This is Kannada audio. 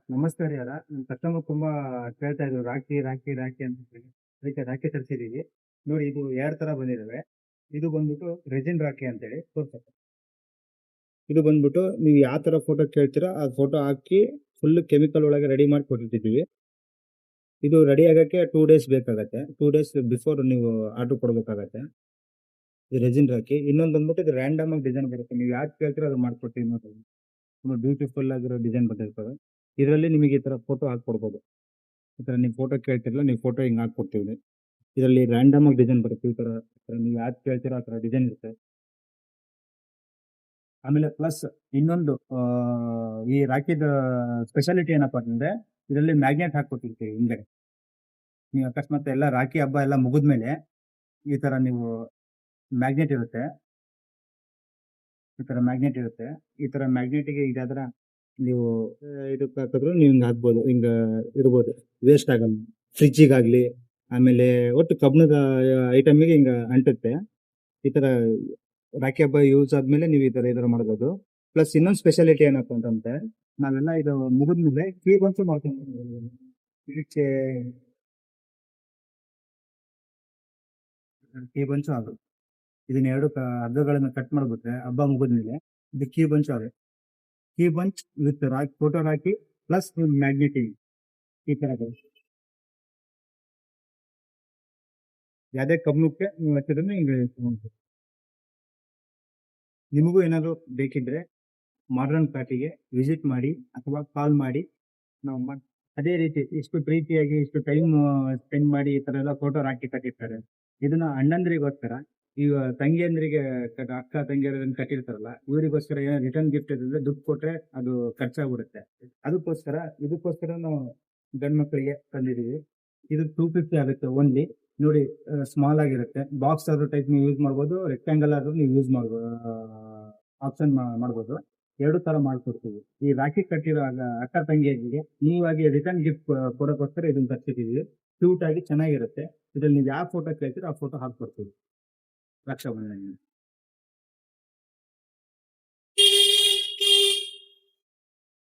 ನಮಸ್ತೆ ರೀ ಅಲ್ಲ ನಮ್ಮ ಕಸ್ಟಮರ್ ತುಂಬಾ ಕೇಳ್ತಾ ಇದ್ರು ರಾಖಿ ರಾಖಿ ರಾಖಿ ಅಂತ ಹೇಳಿ. ಅದಕ್ಕೆ ರಾಖಿ ತರಿಸಿದೀವಿ. ನೋಡಿ ಇದು ಎರಡು ತರ ಬಂದಿದಾವೆ. ಇದು ಬಂದ್ಬಿಟ್ಟು ರೆಸಿನ್ ರಾಖಿ ಅಂತೇಳಿ ತೋರ್ಸಕ್ಕೆ. ಇದು ಬಂದ್ಬಿಟ್ಟು ನೀವು ಯಾವ ತರ ಫೋಟೋ ಕೇಳ್ತೀರಾ ಆ ಫೋಟೋ ಹಾಕಿ ಫುಲ್ ಕೆಮಿಕಲ್ ಒಳಗೆ ರೆಡಿ ಮಾಡಿ ಕೊಟ್ಟಿರ್ತೀವಿ. ಇದು ರೆಡಿ ಆಗಕ್ಕೆ 2 ಡೇಸ್ ಬೇಕಾಗತ್ತೆ. 2 ಡೇಸ್ ಬಿಫೋರ್ ನೀವು ಆರ್ಡರ್ ಕೊಡ್ಬೇಕಾಗತ್ತೆ. ಇದು ರೆಸಿನ್ ರಾಖಿ. ಇನ್ನೊಂದು ಬಂದ್ಬಿಟ್ಟು ಇದು ರ್ಯಾಂಡಮ್ ಆಗಿ ಡಿಸೈನ್ ಬರುತ್ತೆ. ನೀವು ಯಾವ್ದು ಕೇಳ್ತೀರೋ ಅದು ಮಾಡ್ಕೊಡ್ತೀವಿ ನೋಡಿ. ತುಂಬಾ ಬ್ಯೂಟಿಫುಲ್ ಆಗಿರೋ ಡಿಸೈನ್ ಬಂದಿರ್ತವೆ. ಇದರಲ್ಲಿ ನಿಮಗೆ ಈ ತರ ಫೋಟೋ ಹಾಕೊಡ್ಬೋದು. ಈ ತರ ನೀವು ಫೋಟೋ ಕೇಳ್ತಿರಲ್ಲ, ನೀವು ಫೋಟೋ ಹಿಂಗ್ ಹಾಕ್ಕೊಡ್ತೀವಿ. ಇದರಲ್ಲಿ ರ್ಯಾಂಡಮ್ ಆಗಿ ಡಿಸೈನ್ ಬರುತ್ತೆ. ಈ ತರ ನೀವು ಯಾವ್ದು ಕೇಳ್ತೀರೋ ಆ ತರ ಡಿಸೈನ್ ಇರುತ್ತೆ. ಆಮೇಲೆ ಪ್ಲಸ್ ಇನ್ನೊಂದು ಈ ರಾಖಿದ ಸ್ಪೆಷಾಲಿಟಿ ಏನಪ್ಪಾ ಅಂತಂದ್ರೆ ಇದರಲ್ಲಿ ಮ್ಯಾಗ್ನೆಟ್ ಹಾಕ್ಕೊಟ್ಟಿರ್ತೀವಿ ಹಿಂದೆ. ನೀವು ಅಕಸ್ಮಾತ್ ಎಲ್ಲ ರಾಖಿ ಹಬ್ಬ ಎಲ್ಲ ಮುಗಿದ್ಮೇಲೆ ಈ ತರ ನೀವು ಮ್ಯಾಗ್ನೆಟ್ ಇರುತ್ತೆ. ಈ ತರ ಮ್ಯಾಗ್ನೆಟ್ ಇರುತ್ತೆ. ಈ ತರ ಮ್ಯಾಗ್ನೆಟ್ಗೆ ಇದಾದ್ರ ನೀವು ಇದಕ್ಕೆ ಹಾಕಿದ್ರು ನೀವು ಹಿಂಗ ಹಾಕ್ಬೋದು. ಹಿಂಗ ಇರ್ಬೋದು, ವೇಸ್ಟ್ ಆಗಲ್ಲ. ಫ್ರಿಜ್ಜಿಗಾಗ್ಲಿ ಆಮೇಲೆ ಒಟ್ಟು ಕಬ್ಬಿಣದ ಐಟಮಿಗೆ ಹಿಂಗ ಅಂಟುತ್ತೆ. ಈ ತರ ರಾಖಿ ಹಬ್ಬ ಯೂಸ್ ಆದ್ಮೇಲೆ ನೀವು ಈ ತರ ಮಾಡ್ಬೋದು. ಪ್ಲಸ್ ಇನ್ನೊಂದು ಸ್ಪೆಷಾಲಿಟಿ ಏನಪ್ಪ ಅಂತಂದ್ರೆ ನಾವೆಲ್ಲ ಇದು ಮುಗಿದ್ಮೇಲೆ ಕೀ ಬಂಚು ಮಾಡ್ತೀವಿ. ಇದಕ್ಕೆ ಕೀ ಬಂಚು ಅದು ಇದನ್ನ ಎರಡು ಹಗ್ಗಗಳನ್ನ ಕಟ್ ಮಾಡ್ಬಿಟ್ರೆ ಹಬ್ಬ ಮುಗಿದ್ಮೇಲೆ ಇದು ಕೀ ಬಂಚು ಅದು. Key bunch with rakhi photo rakhi plus ಮ್ಯಾಗ್ನೆಟಿಂಗ್ ಈ ತರ ಬರುತ್ತೆ. ಯಾವುದೇ ಕಬ್ಬಣಕ್ಕೆ ನೀವು ಹಚ್ಚಿದ್ರೆ ಹಿಂಗೆ ತಗೊಂಡ್ಬೋದು. ನಿಮಗೂ ಏನಾದ್ರು ಬೇಕಿದ್ರೆ ಮಾಡರ್ನ್ ಪ್ಯಾಟಿಗೆ ವಿಸಿಟ್ ಮಾಡಿ ಅಥವಾ ಕಾಲ್ ಮಾಡಿ ನಾವು ಅದೇ ರೀತಿ ಇಷ್ಟು ಪ್ರೀತಿಯಾಗಿ ಇಷ್ಟು ಟೈಮ್ ಸ್ಪೆಂಡ್ ಮಾಡಿ ಈ ತರ ಎಲ್ಲ ಫೋಟೋ ಹಾಕಿ ಕಟ್ಟಿರ್ತಾರೆ. ಇದನ್ನ ಅಣ್ಣಂದ್ರಿಗೋಸ್ಕರ ಈಗ ತಂಗಿಯಂದ್ರಿಗೆ ಅಕ್ಕ ತಂಗಿಯರನ್ನ ಕಟ್ಟಿರ್ತಾರಲ್ಲ ಇವರಿಗೋಸ್ಕರ ಏನೋ ರಿಟರ್ನ್ ಗಿಫ್ಟ್ ಇದ್ರೆ ದುಡ್ಡು ಕೊಟ್ರೆ ಅದು ಖರ್ಚಾಗ್ಬಿಡುತ್ತೆ. ಇದಕ್ಕೋಸ್ಕರ ನಾವು ಗಂಡ್ ಮಕ್ಕಳಿಗೆ ತಂದಿದೀವಿ. ಇದು 250 ಆಗುತ್ತೆ ಓನ್ಲಿ. ನೋಡಿ ಸ್ಮಾಲ್ ಆಗಿರುತ್ತೆ. ಬಾಕ್ಸ್ ಆದ್ರೂ ಟೈಪ್ ನೀವು ಯೂಸ್ ಮಾಡ್ಬೋದು, ರೆಕ್ಟಾಂಗಲ್ ಆದ್ರೂ ನೀವು ಯೂಸ್ ಮಾಡ್ಬೋದು. ಆಪ್ಷನ್ ಮಾಡ್ಬೋದು. ಎರಡು ತರ ಮಾಡ್ಕೊಡ್ತೀವಿ. ಈ ರಾಖಿ ಕಟ್ಟಿರೋ ಅಕ್ಕ ತಂಗಿಯರಿಗೆ ನೀವಾಗಿ ರಿಟರ್ನ್ ಗಿಫ್ಟ್ ಕೊಡೋಕ್ಕೋಸ್ಕರ ಇದನ್ನ ತರ್ಸಿದೀವಿ. ಕ್ಯೂಟ್ ಆಗಿ ಚೆನ್ನಾಗಿರುತ್ತೆ. ಇದ್ರಲ್ಲಿ ನೀವು ಯಾವ ಫೋಟೋ ಕೇಳ್ತೀರೋ ಆ ಫೋಟೋ ಹಾಕ್ಕೊಡ್ತೀವಿ ರಕ್ಷಾಬಂಧನ.